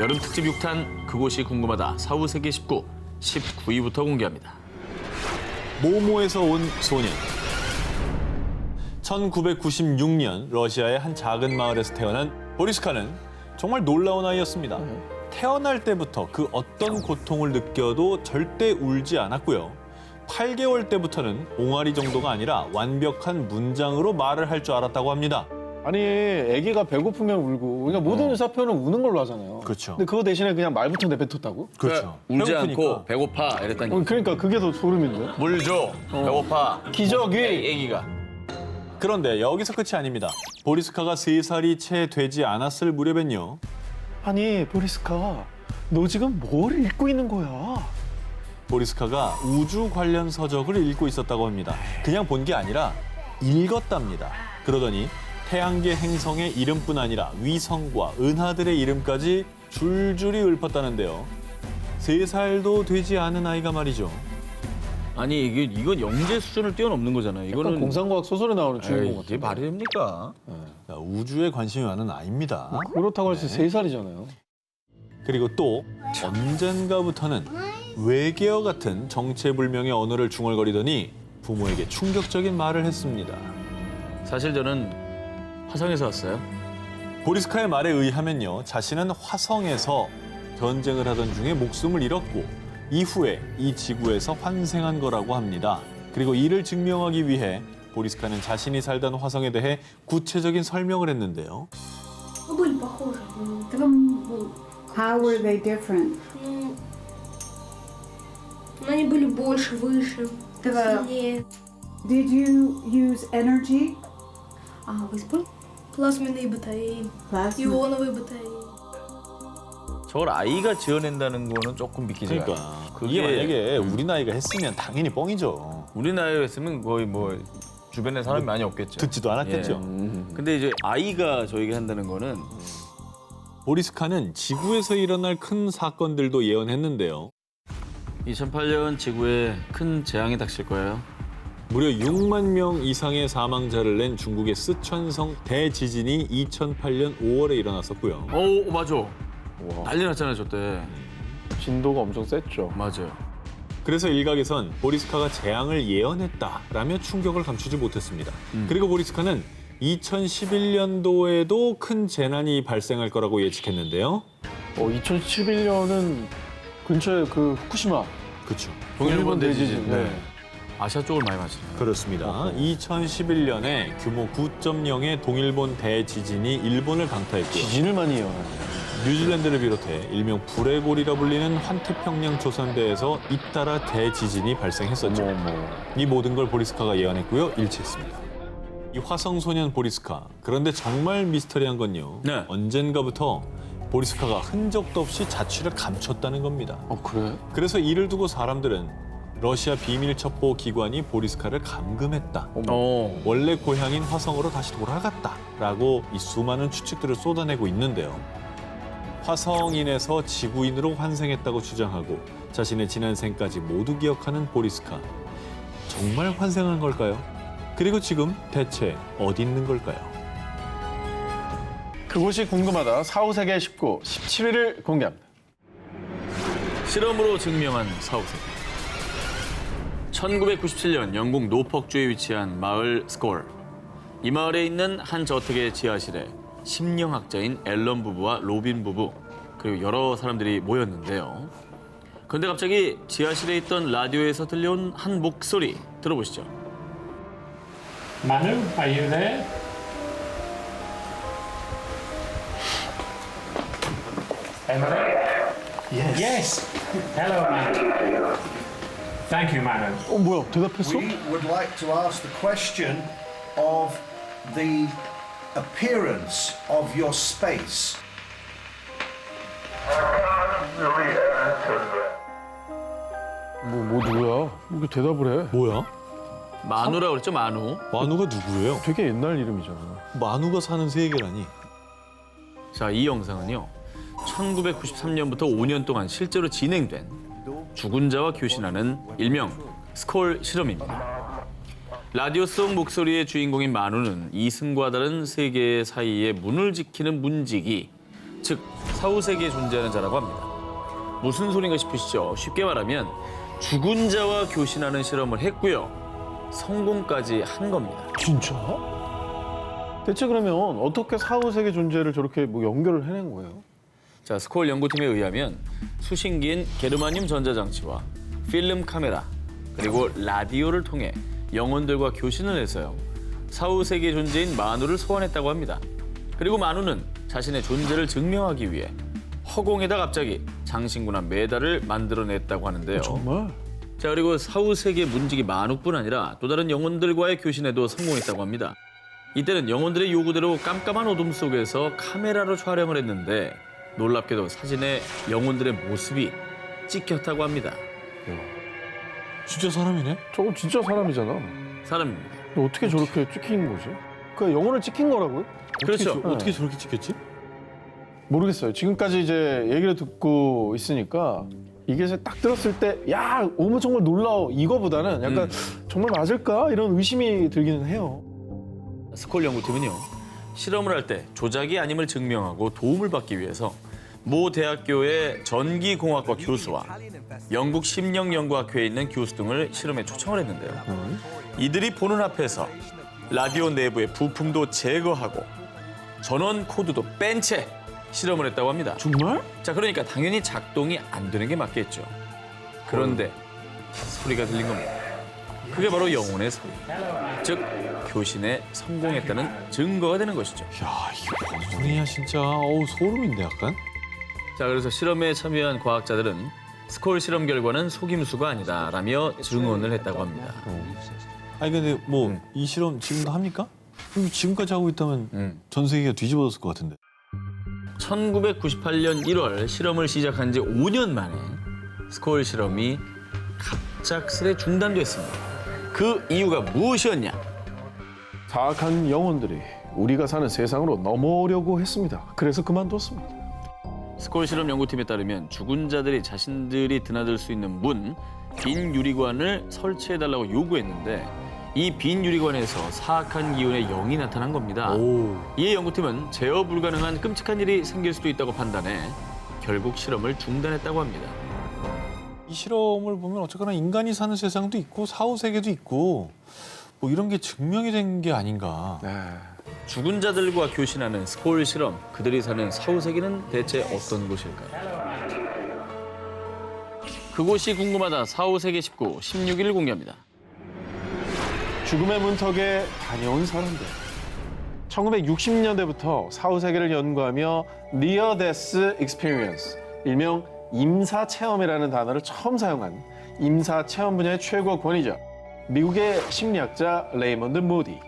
여름 특집 6탄 그곳이 궁금하다. 사후 세계 19, 19위부터 공개합니다. 모모에서 온 소년. 1996년 러시아의 한 작은 마을에서 태어난 보리스카는 정말 놀라운 아이였습니다. 태어날 때부터 그 어떤 고통을 느껴도 절대 울지 않았고요. 8개월 때부터는 옹알이 정도가 아니라 완벽한 문장으로 말을 할 줄 알았다고 합니다. 아니, 아기가 배고프면 울고, 그러니까 모든 의사 표현은 우는 걸로 하잖아요. 그렇죠. 근데 그거 대신에 그냥 말부터 내뱉었다고? 그렇죠. 울지 배고프니까. 않고 배고파 이랬다니. 그러니까 그게 더 소름인데. 물 줘. 배고파. 기저귀. 애기가. 그런데 여기서 끝이 아닙니다. 보리스카가 3살이 채 되지 않았을 무렵엔요. 아니, 보리스카, 너 지금 뭘 읽고 있는 거야? 보리스카가 우주 관련 서적을 읽고 있었다고 합니다. 그냥 본 게 아니라 읽었답니다. 그러더니 태양계 행성의 이름뿐 아니라 위성과 은하들의 이름까지 줄줄이 읊었다는데요. 3살도 되지 않은 아이가 말이죠. 아니 이건 영재 수준을 뛰어넘는 거잖아요. 약간 이거는 공상과학 소설에 나오는 주인공 에이, 같은데. 이게 말이 됩니까? 자, 우주에 관심이 많은 아이입니다. 그렇다고 해서 3살이잖아요. 그리고 또 언젠가부터는 외계어 같은 정체불명의 언어를 중얼거리더니 부모에게 충격적인 말을 했습니다. 사실 저는 화성에서 왔어요. 보리스카의 말에 의하면요, 자신은 화성에서 전쟁을 하던 중에 목숨을 잃었고 이후에 이 지구에서 환생한 거라고 합니다. 그리고 이를 증명하기 위해 보리스카는 자신이 살던 화성에 대해 구체적인 설명을 했는데요. Ну, были похожи. Ну, How were they different? ну, они были больше, выше, Да. сильнее. Did you use energy? Вы использовали? Плазменные батареи, Plasma. ионовые батареи. 저걸 아이가 지어낸다는 거는 조금 믿기지가 않아요. 그러니까 이게 만약에 우리 나이가 했으면 당연히 뻥이죠. 우리 나이였으면 거의 뭐 주변에 사람이 많이 없겠죠. 듣지도 않았겠죠. 근데 이제 아이가 저에게 한다는 거는 보리스카는 지구에서 일어날 큰 사건들도 예언했는데요. 2008년 지구에 큰 재앙이 닥칠 거예요. 무려 6만 명 이상의 사망자를 낸 중국의 쓰촨성 대지진이 2008년 5월에 일어났었고요. 오 맞아. 난리 났잖아요 저 때. 진도가 엄청 셌죠. 맞아요. 그래서 일각에선 보리스카가 재앙을 예언했다라며 충격을 감추지 못했습니다. 그리고 보리스카는 2011년도에도 큰 재난이 발생할 거라고 예측했는데요. 2011년은 근처에 그 후쿠시마. 그렇죠. 동일본 대지진. 네. 아시아 쪽을 많이 맞추네요. 그렇습니다. 2011년에 규모 9.0의 동일본 대지진이 일본을 강타했고요. 지진을 많이 예언하네. 뉴질랜드를 비롯해 일명 불의 골이라 불리는 환태평양 조선대에서 잇따라 대지진이 발생했었죠. 이 모든 걸 보리스카가 예언했고요. 일치했습니다. 이 화성소년 보리스카. 그런데 정말 미스터리한 건요. 네. 언젠가부터 보리스카가 흔적도 없이 자취를 감췄다는 겁니다. 그래? 그래서 이를 두고 사람들은 러시아 비밀 첩보 기관이 보리스카를 감금했다. 원래 고향인 화성으로 다시 돌아갔다라고 이 수많은 추측들을 쏟아내고 있는데요. 화성인에서 지구인으로 환생했다고 주장하고 자신의 지난 생까지 모두 기억하는 보리스카. 정말 환생한 걸까요? 그리고 지금 대체 어디 있는 걸까요? 그곳이 궁금하다. 사후세계 19, 17위를 공개합니다. 실험으로 증명한 사후세계. 1997년 영국 노퍽주에 위치한 마을 스콜. 이 마을에 있는 한 저택의 지하실에 심리학자인 앨런 부부와 로빈 부부 그리고 여러 사람들이 모였는데요. 그런데 갑자기 지하실에 있던 라디오에서 들려온 한 목소리 들어보시죠. Manu, are you there? Emily? Yes. Yes. Hello, Manu. Thank you, Manu. 뭐야, 대답했어? We would like to ask the question of the appearance of your space. 뭐 누구야? 이렇게 대답을 해. 뭐야? 마누라고 그랬죠, 마누. 마누가 누구예요? 되게 옛날 이름이잖아. 마누가 사는 세계라니. 자, 이 영상은요. 1993년부터 5년 동안 실제로 진행된 죽은 자와 교신하는 일명 스콜 실험입니다. 라디오 속 목소리의 주인공인 마누는 이승과 다른 세계 사이의 문을 지키는 문직이 즉 사후세계에 존재하는 자라고 합니다. 무슨 소린가 싶으시죠? 쉽게 말하면 죽은 자와 교신하는 실험을 했고요. 성공까지 한 겁니다. 진짜? 대체 그러면 어떻게 사후세계 존재를 저렇게 뭐 연결을 해낸 거예요? 자, 스콜 연구팀에 의하면 수신기인 게르마늄 전자장치와 필름 카메라 그리고 라디오를 통해 영혼들과 교신을 해서요. 사후세계 존재인 마누를 소환했다고 합니다. 그리고 마누는 자신의 존재를 증명하기 위해 허공에다 갑자기 장신구나 메달을 만들어냈다고 하는데요. 정말? 자, 그리고 사후세계 문지기 마누뿐 아니라 또 다른 영혼들과의 교신에도 성공했다고 합니다. 이때는 영혼들의 요구대로 깜깜한 어둠 속에서 카메라로 촬영을 했는데 놀랍게도 사진에 영혼들의 모습이 찍혔다고 합니다. 진짜 사람이네? 저거 진짜 사람이잖아. 사람입니다. 근데 어떻게 저렇게 찍힌 거지? 그 영혼을 찍힌 거라고요? 그렇죠. 어떻게 저렇게 찍혔지? 모르겠어요. 지금까지 이제 얘기를 듣고 있으니까 이게 딱 들었을 때 야, 어머 정말 놀라워 이거보다는 약간 정말 맞을까? 이런 의심이 들기는 해요. 스콜 연구팀은요. 실험을 할 때 조작이 아님을 증명하고 도움을 받기 위해서 모 대학교의 전기공학과 교수와 영국 심령연구학회에 있는 교수 등을 실험에 초청을 했는데요. 이들이 보는 앞에서 라디오 내부의 부품도 제거하고 전원 코드도 뺀 채 실험을 했다고 합니다. 정말? 자, 그러니까 당연히 작동이 안 되는 게 맞겠죠. 그런데 소리가 들린 겁니다. 그게 바로 영혼의 소리. 즉, 교신에 성공했다는 증거가 되는 것이죠. 야, 이게 뭔 소리야 진짜. 어우, 소름인데 약간. 자, 그래서 실험에 참여한 과학자들은 스콜 실험 결과는 속임수가 아니다라며 증언을 했다고 합니다. 아니 근데 뭐 이 실험 지금도 합니까? 그럼 지금까지 하고 있다면 전 세계가 뒤집어졌을 것 같은데. 1998년 1월 실험을 시작한 지 5년 만에 스콜 실험이 갑작스레 중단됐습니다. 그 이유가 무엇이었냐? 사악한 영혼들이 우리가 사는 세상으로 넘어오려고 했습니다. 그래서 그만뒀습니다. 스콜 실험 연구팀에 따르면 죽은 자들이 자신들이 드나들 수 있는 문, 빈 유리관을 설치해달라고 요구했는데 이 빈 유리관에서 사악한 기운의 영이 나타난 겁니다. 이에 연구팀은 제어 불가능한 끔찍한 일이 생길 수도 있다고 판단해 결국 실험을 중단했다고 합니다. 이 실험을 보면 어쨌거나 인간이 사는 세상도 있고 사후 세계도 있고 뭐 이런 게 증명이 된 게 아닌가. 죽은 자들과 교신하는 스콜 실험, 그들이 사는 사후 세계는 대체 어떤 곳일까요? 그곳이 궁금하다. 사후 세계 19, 16일 공개합니다. 죽음의 문턱에 다녀온 사람들. 1960년대부터 사후세계를 연구하며 Near Death Experience, 일명 임사 체험이라는 단어를 처음 사용한 임사 체험 분야의 최고 권위자, 미국의 심리학자 레이먼드 무디.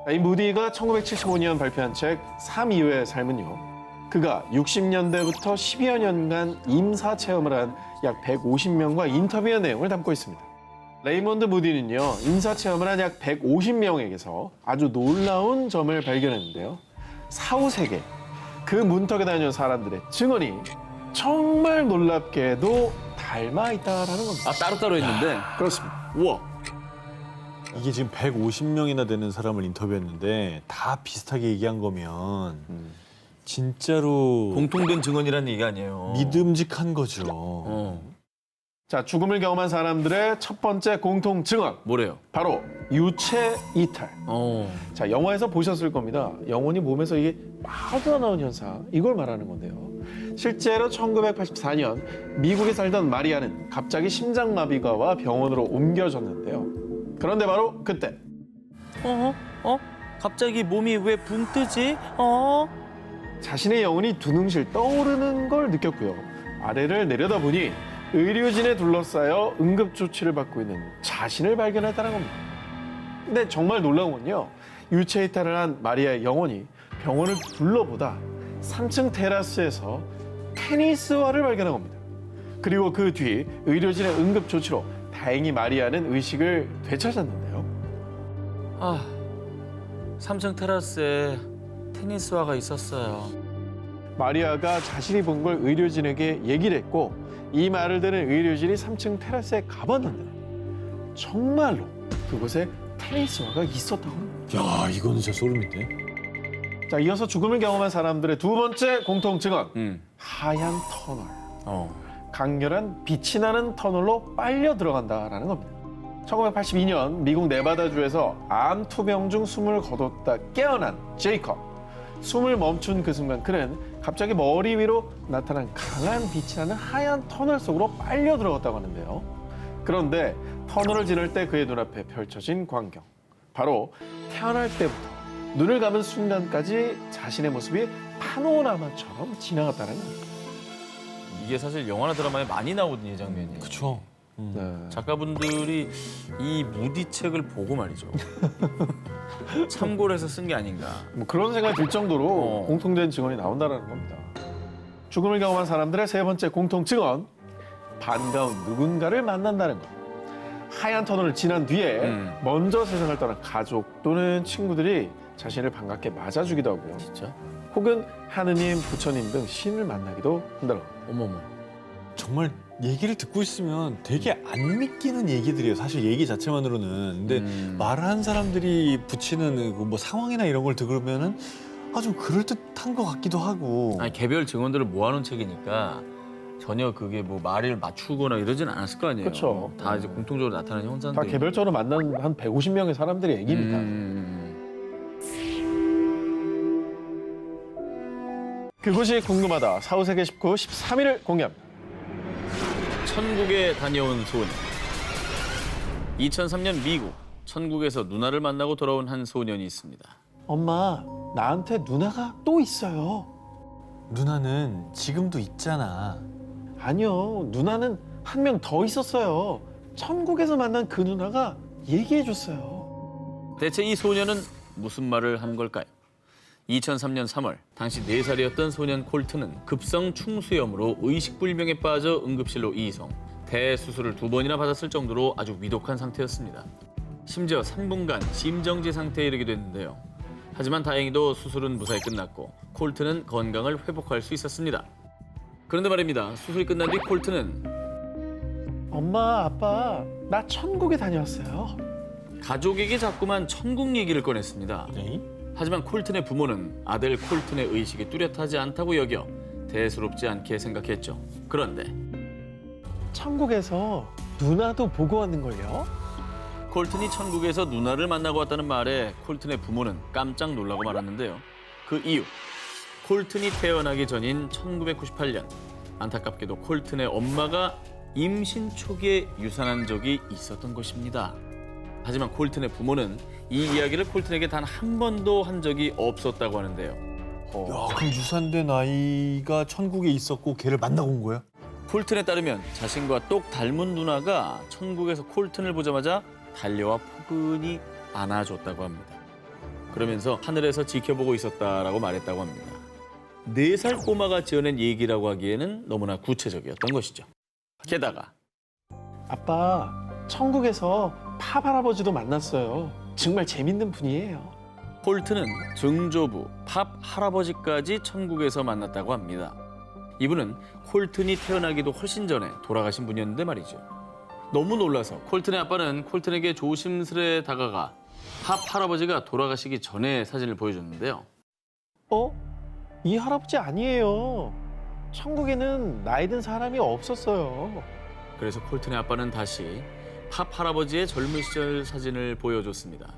이 무디가 1975년 발표한 책 3 이후의 삶은요. 그가 60년대부터 10여 년간 임사 체험을 한 약 150명과 인터뷰한 내용을 담고 있습니다. 레이먼드 무디는요, 임사 체험을 한 약 150명에게서 아주 놀라운 점을 발견했는데요. 사후 세계, 그 문턱에 다녀온 사람들의 증언이 정말 놀랍게도 닮아 있다라는 겁니다. 아, 따로따로 했는데? 그렇습니다. 우와. 이게 지금 150명이나 되는 사람을 인터뷰했는데 다 비슷하게 얘기한 거면 진짜로 공통된 증언이라는 얘기 아니에요. 믿음직한 거죠. 자, 죽음을 경험한 사람들의 첫 번째 공통 증언. 뭐래요? 바로 유체 이탈. 자, 영화에서 보셨을 겁니다. 영혼이 몸에서 이게 빠져나온 현상. 이걸 말하는 건데요. 실제로 1984년 미국에 살던 마리아는 갑자기 심장마비가 와 병원으로 옮겨졌는데요. 그런데 바로 그때. 갑자기 몸이 왜 붕 뜨지? 자신의 영혼이 두둥실 떠오르는 걸 느꼈고요. 아래를 내려다보니 의료진에 둘러싸여 응급조치를 받고 있는 자신을 발견했다는 겁니다. 근데 정말 놀라운 건요. 유체 이탈을 한 마리아의 영혼이 병원을 둘러보다 3층 테라스에서 테니스화를 발견한 겁니다. 그리고 그 뒤 의료진의 응급조치로 다행히 마리아는 의식을 되찾았는데요. 3층 테라스에 테니스화가 있었어요. 마리아가 자신이 본 걸 의료진에게 얘기를 했고 이 말을 들은 의료진이 3층 테라스에 가봤는데 정말로 그곳에 테니스화가 있었다고 합니다. 야, 이거는 진짜 소름인데. 자, 이어서 죽음을 경험한 사람들의 두 번째 공통 증언. 하얀 터널. 강렬한 빛이 나는 터널로 빨려 들어간다라는 겁니다. 1982년 미국 네바다주에서 암 투병 중 숨을 거뒀다 깨어난 제이컵. 숨을 멈춘 그 순간 그는 갑자기 머리 위로 나타난 강한 빛이 나는 하얀 터널 속으로 빨려 들어갔다고 하는데요. 그런데 터널을 지날 때 그의 눈앞에 펼쳐진 광경. 바로 태어날 때부터 눈을 감은 순간까지 자신의 모습이 파노라마처럼 지나갔다는 겁니다. 이게 사실 영화나 드라마에 많이 나오던 이 장면이에요. 그렇죠. 네. 작가분들이 이 무디 책을 보고 말이죠. 참고를 해서 쓴 게 아닌가. 뭐 그런 생각이 들 정도로 공통된 증언이 나온다는 겁니다. 죽음을 경험한 사람들의 세 번째 공통 증언. 반가운 누군가를 만난다는 것. 하얀 터널을 지난 뒤에 먼저 세상을 떠난 가족 또는 친구들이 자신을 반갑게 맞아주기도 하고요. 진짜? 혹은 하느님, 부처님 등 신을 만나기도 한다는 겁니다. 어머머. 정말 얘기를 듣고 있으면 되게 안 믿기는 얘기들이에요. 사실 얘기 자체만으로는. 근데 말하는 사람들이 붙이는 뭐 상황이나 이런 걸 들으면은 좀 그럴듯한 것 같기도 하고. 아니 개별 증언들을 모아놓은 책이니까 전혀 그게 뭐 말을 맞추거나 이러진 않았을 거 아니에요. 그렇죠. 다 이제 공통적으로 나타나는 현상들. 다 개별적으로 만난 한 150명의 사람들의 얘기입니다. 그곳이 궁금하다. 4후 세계 19, 13위를 공개합니다. 천국에 다녀온 소년. 2003년 미국, 천국에서 누나를 만나고 돌아온 한 소년이 있습니다. 엄마, 나한테 누나가 또 있어요. 누나는 지금도 있잖아. 아니요, 누나는 한 명 더 있었어요. 천국에서 만난 그 누나가 얘기해줬어요. 대체 이 소년은 무슨 말을 한 걸까요? 2003년 3월, 당시 4살이었던 소년 콜트는 급성 충수염으로 의식불명에 빠져 응급실로 이송. 대수술을 2번이나 받았을 정도로 아주 위독한 상태였습니다. 심지어 3분간 심정지 상태에 이르게 됐는데요. 하지만 다행히도 수술은 무사히 끝났고 콜트는 건강을 회복할 수 있었습니다. 그런데 말입니다. 수술이 끝난 뒤 콜트는 엄마, 아빠, 나 천국에 다녀왔어요. 가족에게 자꾸만 천국 얘기를 꺼냈습니다. 네? 하지만 콜튼의 부모는 아들 콜튼의 의식이 뚜렷하지 않다고 여겨 대수롭지 않게 생각했죠. 그런데 천국에서 누나도 보고 왔는걸요? 콜튼이 천국에서 누나를 만나고 왔다는 말에 콜튼의 부모는 깜짝 놀라고 말았는데요. 그 이유, 콜튼이 태어나기 전인 1998년 안타깝게도 콜튼의 엄마가 임신 초기에 유산한 적이 있었던 것입니다. 하지만 콜튼의 부모는 이 이야기를 콜튼에게 단 한 번도 한 적이 없었다고 하는데요. 야, 그럼 유산된 아이가 천국에 있었고 걔를 만나고 온 거야? 콜튼에 따르면 자신과 똑 닮은 누나가 천국에서 콜튼을 보자마자 달려와 포근히 안아줬다고 합니다. 그러면서 하늘에서 지켜보고 있었다라고 말했다고 합니다. 4살 꼬마가 지어낸 얘기라고 하기에는 너무나 구체적이었던 것이죠. 게다가 아빠, 천국에서 팝 할아버지도 만났어요. 정말 재밌는 분이에요. 콜튼은 증조부, 팝 할아버지까지 천국에서 만났다고 합니다. 이분은 콜튼이 태어나기도 훨씬 전에 돌아가신 분이었는데 말이죠. 너무 놀라서 콜튼의 아빠는 콜튼에게 조심스레 다가가 팝 할아버지가 돌아가시기 전에 사진을 보여줬는데요. 이 할아버지 아니에요. 천국에는 나이 든 사람이 없었어요. 그래서 콜튼의 아빠는 다시 팝 할아버지의 젊은 시절 사진을 보여줬습니다.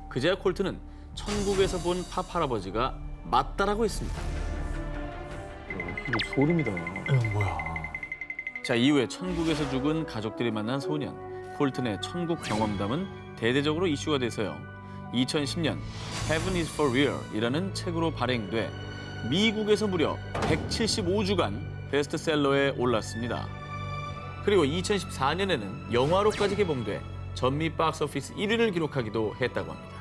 그제야 콜튼은 천국에서 본 팝 할아버지가 맞다라고 했습니다. 이거 소름이다. 뭐야. 자, 이후에 천국에서 죽은 가족들이 만난 소년, 콜튼의 천국 경험담은 대대적으로 이슈가 돼서요. 2010년 Heaven is for Real이라는 책으로 발행돼 미국에서 무려 175주간 베스트셀러에 올랐습니다. 그리고 2014년에는 영화로까지 개봉돼 전미 박스오피스 1위를 기록하기도 했다고 합니다.